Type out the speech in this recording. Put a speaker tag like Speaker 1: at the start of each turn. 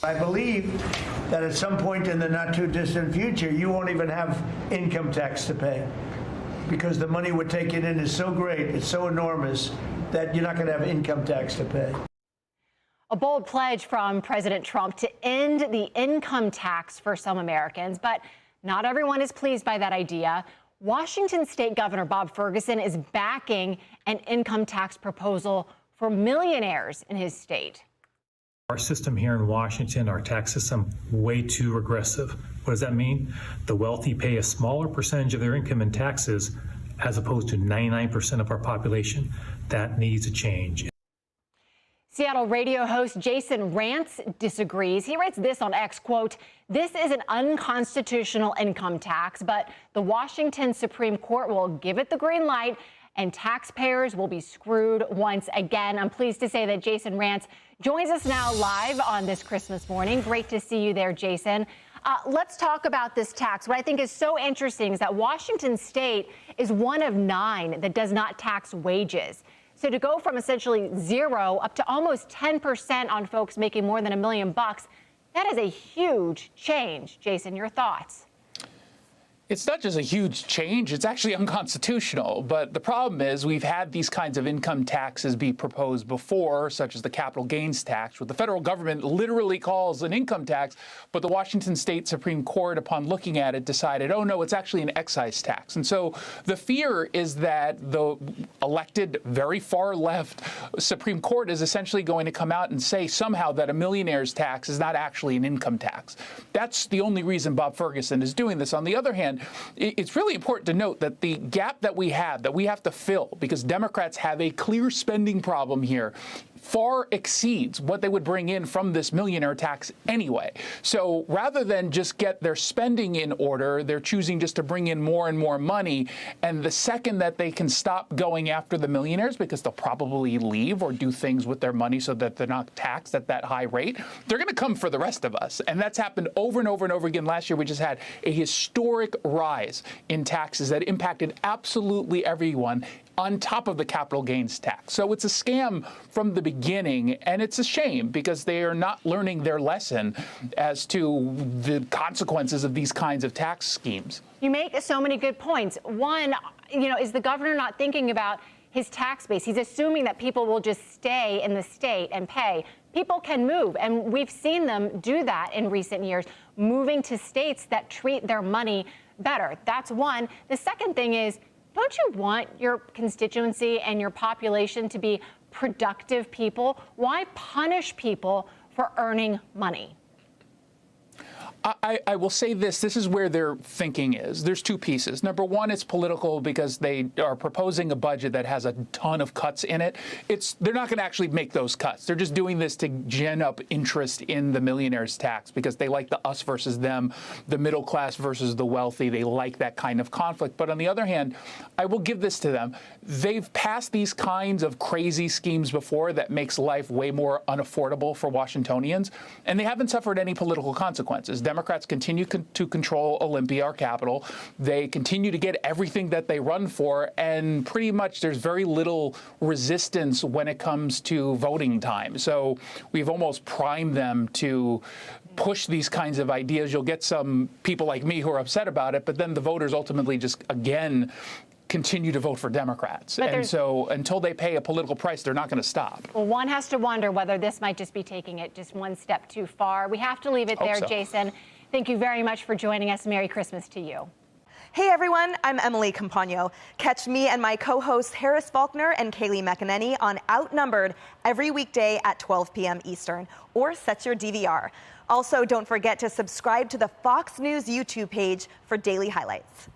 Speaker 1: I believe that at some point in the not too distant future, you won't even have income tax to pay because the money we're taking in is so great, it's so enormous that you're not going to have income tax to pay.
Speaker 2: A bold pledge from President Trump to end the income tax for some Americans, but not everyone is pleased by that idea. Washington State Governor Bob Ferguson is backing an income tax proposal for millionaires in his state.
Speaker 3: Our system here in Washington, our tax system, way too regressive. What does that mean? The wealthy pay a smaller percentage of their income in taxes as opposed to 99% of our population. That needs to change.
Speaker 2: Seattle radio host Jason Rantz disagrees. He writes this on X, quote, "This is an unconstitutional income tax, but the Washington Supreme Court will give it the green light and taxpayers will be screwed once again." I'm pleased to say that Jason Rantz joins us now live on this Christmas morning. Great to see you there, Jason. Let's talk about this tax. What I think is so interesting is that Washington State is one of 9 that does not tax wages. So to go from essentially 0 up to almost 10% on folks making more than $1 million, that is a huge change. Jason, your thoughts?
Speaker 4: It's not just a huge change, it's actually unconstitutional. But the problem is we've had these kinds of income taxes be proposed before, such as the capital gains tax, what the federal government literally calls an income tax. But the Washington State Supreme Court, upon looking at it, decided, oh, no, it's actually an excise tax. And so the fear is that the elected, very far left Supreme Court is essentially going to come out and say somehow that a millionaire's tax is not actually an income tax. That's the only reason Bob Ferguson is doing this. On the other hand, it's really important to note that the gap that we have to fill, because Democrats have a clear spending problem here, far exceeds what they would bring in from this millionaire tax anyway. So rather than just get their spending in order, they're choosing just to bring in more and more money. And the second that they can stop going after the millionaires, because they'll probably leave or do things with their money so that they're not taxed at that high rate, they're going to come for the rest of us. And that's happened over and over and over again. Last year, we just had a historic rise in taxes that impacted absolutely everyone, on top of the capital gains tax. So it's a scam from the beginning, and it's a shame because they are not learning their lesson as to the consequences of these kinds of tax schemes.
Speaker 2: You make so many good points. One, is the governor not thinking about his tax base? He's assuming that people will just stay in the state and pay. People can move, and we've seen them do that in recent years, moving to states that treat their money better. That's one. The second thing is, don't you want your constituency and your population to be productive people? Why punish people for earning money?
Speaker 4: I will say this is where their thinking is. There's two pieces. Number one, it's political because they are proposing a budget that has a ton of cuts in it. They're not going to actually make those cuts. They're just doing this to gin up interest in the millionaire's tax because they like the us versus them, the middle class versus the wealthy. They like that kind of conflict. But on the other hand, I will give this to them. They've passed these kinds of crazy schemes before that makes life way more unaffordable for Washingtonians, and they haven't suffered any political consequences. Democrats continue to control Olympia, our capital. They continue to get everything that they run for, and pretty much there's very little resistance when it comes to voting time. So we've almost primed them to push these kinds of ideas. You'll get some people like me who are upset about it, but then the voters ultimately just, again, continue to vote for Democrats. And so until they pay a political price, they're not going to stop.
Speaker 2: Well, one has to wonder whether this might just be taking it just one step too far. We have to leave it there, Jason. Thank you very much for joining us. Merry Christmas to you.
Speaker 5: Hey everyone, I'm Emily Campagno. Catch me and my co-hosts Harris Faulkner and Kaylee McEnany on Outnumbered every weekday at 12 p.m. Eastern, or set your DVR. Also, don't forget to subscribe to the Fox News YouTube page for daily highlights.